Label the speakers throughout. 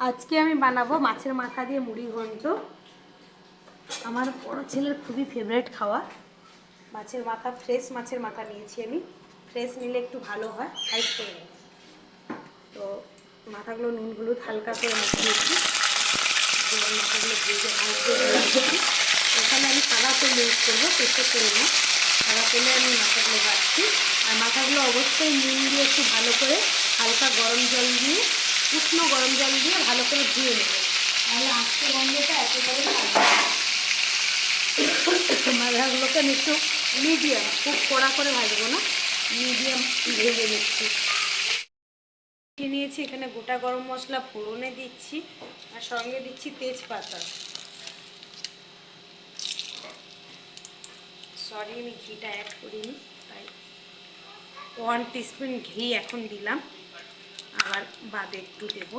Speaker 1: আজকে আমি বানাবো মাছের মাথা দিয়ে মুড়ি ঘন্ট। আমার বড় ছেলের খুবই ফেভারিট খাওয়া। মাছের মাথা, ফ্রেশ মাছের মাথা নিয়েছি আমি। ফ্রেশ নিলে একটু ভালো হয়, হাইট করে নেব। তো মাথাগুলো নুন হলুদ হালকা করে মাখিয়েছি, মাথাগুলো ভেজে ভাজতে দিয়েছি। এখানে আমি সাদা তেল ইউজ করবো, সরষের তেল না। সাদা তেলে আমি মাথাগুলো ভাজছি। আর মাথাগুলো অবশ্যই নুন দিয়ে একটু ভালো করে হালকা গরম জল দিয়ে, উষ্ণ গরম জল দিয়ে ভালো করে ধুয়ে নেব। তাহলে আজকে গন্ধটা একেবারে মাথাগুলোকে আমি একটু মিডিয়াম, খুব কড়া করে ভাজবো না, মিডিয়াম ভেজে নিচ্ছি। নিয়েছি এখানে গোটা গরম মশলা ফোড়নে দিচ্ছি, আর সঙ্গে দিচ্ছি তেজপাতা। সরি, আমি ঘিটা অ্যাড করিনি, তাই 1 টিস্পুন ঘি এখন দিলাম, আবার বাদে একটু দেব।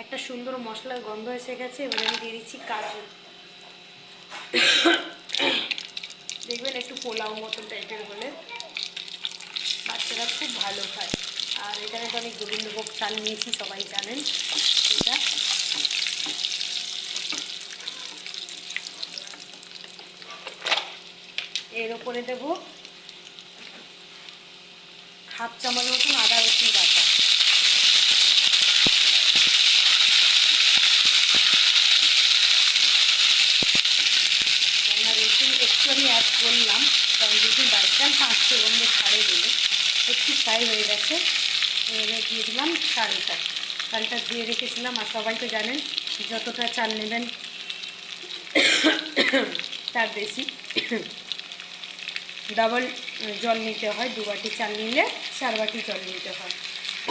Speaker 1: একটা সুন্দর মশলার গন্ধ এসে গেছে। এবার আমি দিয়ে দিচ্ছি কাজু। দেখবেন একটু পোলাও মতন টাইপের হলে বাচ্চারা খুব ভালো খায়। আর এখানে তো আমি গোবিন্দভোগ চাল নিয়েছি, সবাই জানেন এটা। এর ওপরে দেবো হাফ চামচ মতন আদা রসুন বাটা। রসুন একটু আমি অ্যাড করলাম, কারণ যদি বাই চান্স আঁচতে গন্ধ ছাড়ে দিলে একটু ফ্রাই হয়ে গেছে। এবারে দিয়ে দিলাম চালটা। চালটা ধুয়ে রেখেছিলাম, আর সবাই তো জানেন যতটা চাল নেবেন তার বেশি ডাবল জল নিতে হয়। 2 বাটি চাল নিলে 4 বাটি জল নিতে হয়।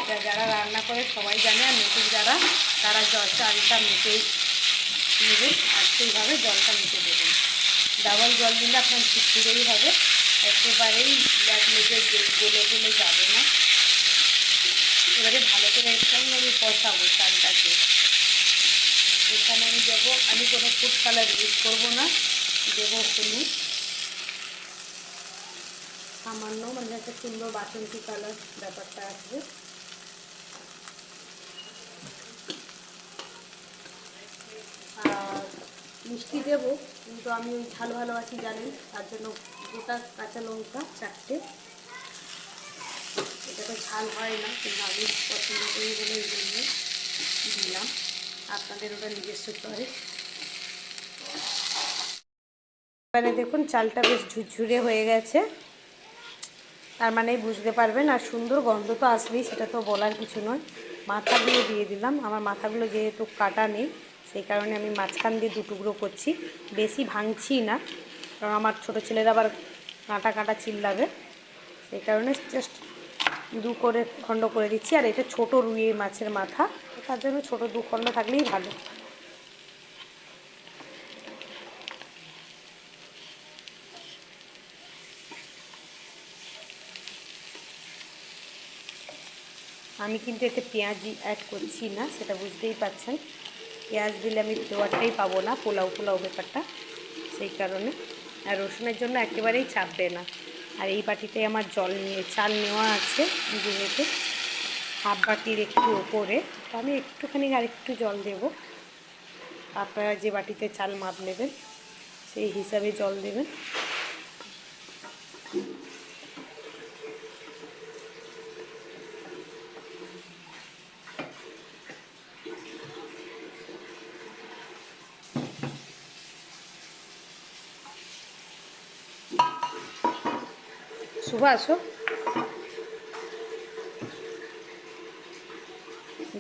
Speaker 1: এটা যারা রান্না করে সবাই জানে, আর নতুন যারা, তারা চালটা মেপেই নেবেন আর সেইভাবে জলটা মেপে দেবেন। ডাবল জল দিলে আপনার ঝুরঝুরেই হবে, একেবারেই ব্লাড লেগে গলে গলে যাবে না। এবারে ভালো করে এর সঙ্গে আমি কষাবো চালটাকে। এখানে আমি দেবো, আমি কোনো ফুড কালার ইউজ করবো না, দেবো হলুদ সামান্য, মানে একটা সুন্দর বাসন্তী কালার ব্যাপারটা আসবে। আর মিষ্টি দেবো, কিন্তু আমি ওই ঝাল ভালোবাসি জানেন, তার জন্য গোটা কাঁচা লঙ্কা 4টে। এটা তো ঝাল হয় না, কিন্তু আমি পছন্দ করি বলে এই জন্য দিলাম। আপনাদের ওটা নিজস্ব চয়েস। এবারে দেখুন চালটা বেশ ঝুরঝুরে হয়ে গেছে, তার মানেই বুঝতে পারবেন। আর সুন্দর গন্ধ তো আসবেই, সেটা তো বলার কিছু নয়। মাথাগুলো দিয়ে দিলাম। আমার মাথাগুলো যেহেতু কাটা নেই, সেই কারণে আমি মাঝখান দিয়ে 2 টুকরো করছি, বেশি ভাঙছি না, কারণ আমার ছোটো ছেলেরা আবার কাঁটা কাঁটা চিল্লাবে। সেই কারণে জাস্ট 2 করে খণ্ড করে দিচ্ছি। আর এটা ছোটো রুই মাছের মাথা, তার জন্য ছোটো 2 খণ্ড থাকলেই ভালো। আমি কিন্তু এতে পেঁয়াজি অ্যাড করছি না, সেটা বুঝতেই পারছেন। পেঁয়াজ দিলে আমি ফ্লেভারটাই পাবো না, পোলাও পোলাও ব্যাপারটা, সেই কারণে। আর রসুনের জন্য একেবারেই চাপবে না। আর এই বাটিতে আমার চাল নেওয়া আছে যেহেতু, হাফ বাটির একটু ওপরে, তো আমি একটুখানি আর একটু জল দেব। আপনারা যে বাটিতে চাল মাপ নেবেন সেই হিসাবে জল দেবেন। শুভ আসো।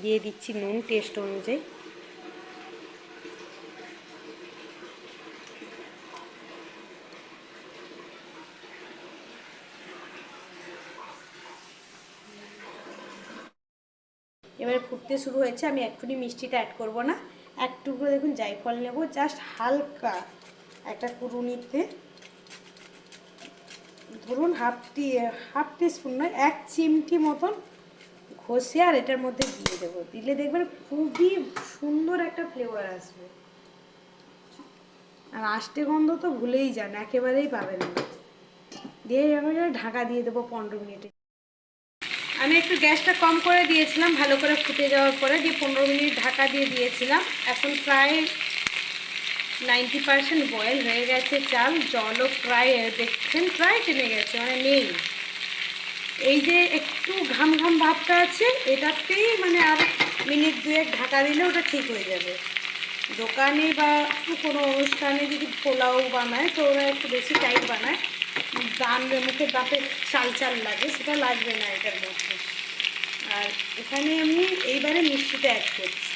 Speaker 1: দিয়ে দিচ্ছি নুন টেস্ট অনুযায়ী। এবারে ফুটতে শুরু হয়েছে, আমি এক্ষুনি মিষ্টিটা অ্যাড করব না। এক টুকরো দেখুন জায়ফল নেব, জাস্ট হালকা একটা কুড়ুনিতে, ধরুন হাফ টিস্পুন নয়, 1 চিমটি মতন ঘষে আর এটার মধ্যে দিয়ে দেবো। দিলে দেখবেন খুবই সুন্দর একটা ফ্লেভার আসবে। আর আষ্টে গন্ধ তো ভুলেই যান, একেবারেই পাবেন না। দিয়ে এভাবে ঢাকা দিয়ে দেবো 15 মিনিটে। আমি একটু গ্যাসটা কম করে দিয়েছিলাম, ভালো করে ফুটে যাওয়ার পরে দিয়ে 15 মিনিট ঢাকা দিয়ে দিয়েছিলাম। এখন প্রায় 90% বয়েল হয়ে গেছে চাল, জলও প্রায় দেখছেন প্রায় টেনে গেছে, মানে নেই। এই যে একটু ঘাম ঘাম ভাবটা আছে, এটাতেই মানে আর মিনিট 2 ঢাকা দিলে ওটা ঠিক হয়ে যাবে। দোকানে বা কোনো অনুষ্ঠানে যদি পোলাও বানায় তো ওরা একটু বেশি টাইট বানায়, মুখের দাঁতে চাল চাল লাগে, সেটা লাগবে না এটার মধ্যে। আর এখানে আমি এইবারে মিষ্টিটা অ্যাড করছি।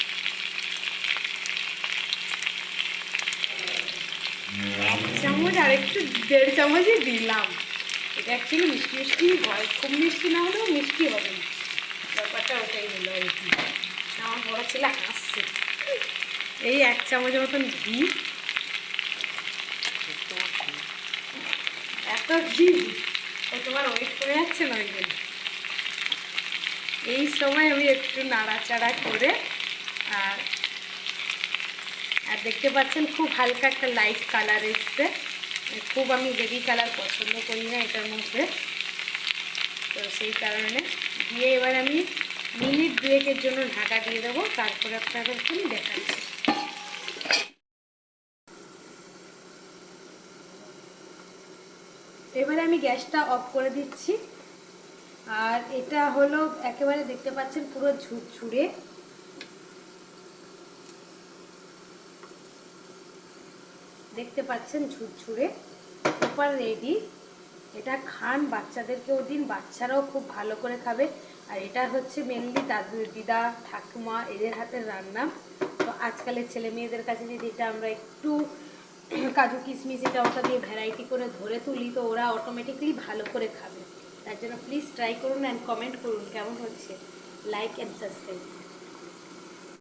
Speaker 1: 1 চামচ আর একটু 1.5 চামচই দিলাম। এটা অ্যাকচুয়ালি মিষ্টি মিষ্টি হয়, খুব মিষ্টি না হলেও মিষ্টি হবে না, ব্যাপারটা ওটাই হলো আর কি। আমার বড় ছেলে হাসছে। এই 1 চামচের মতন ঘি, এত ঘি ও তোমার ওয়েট করে যাচ্ছে না ওই জন্য। এই সময় আমি একটু নাড়াচাড়া করে, আর আর দেখতে পাচ্ছেন খুব হালকা একটা লাইট কালার এসছে। খুব আমি বেবি কালার পছন্দ করি না এটার মধ্যে, তো সেই কারণে দিয়ে এবার আমি মিনিট 2 জন্য ঢাকা দিয়ে দেবো, তারপরে আপনাদেরকে আমি দেখাচ্ছি। এবারে আমি গ্যাসটা অফ করে দিচ্ছি। আর এটা হলো একেবারে দেখতে পাচ্ছেন পুরো ঝুরঝুরে, দেখতে পাচ্ছেন ঝুরঝুরে প্রপার রেডি। এটা খান, বাচ্চাদেরকেও দিন, বাচ্চারাও খুব ভালো করে খাবে। আর এটা হচ্ছে মেনলি দাদু দিদা ঠাকুমা এদের হাতের রান্না। তো আজকালের ছেলে মেয়েদের কাছে যদি এটা আমরা একটু কাজু কিশমিশ এটা ওটা দিয়ে ভ্যারাইটি করে ধরে তুলি, তো ওরা অটোমেটিকলি ভালো করে খাবে। তার জন্য প্লিজ ট্রাই করুন অ্যান্ড কমেন্ট করুন কেমন হচ্ছে। Like and subscribe.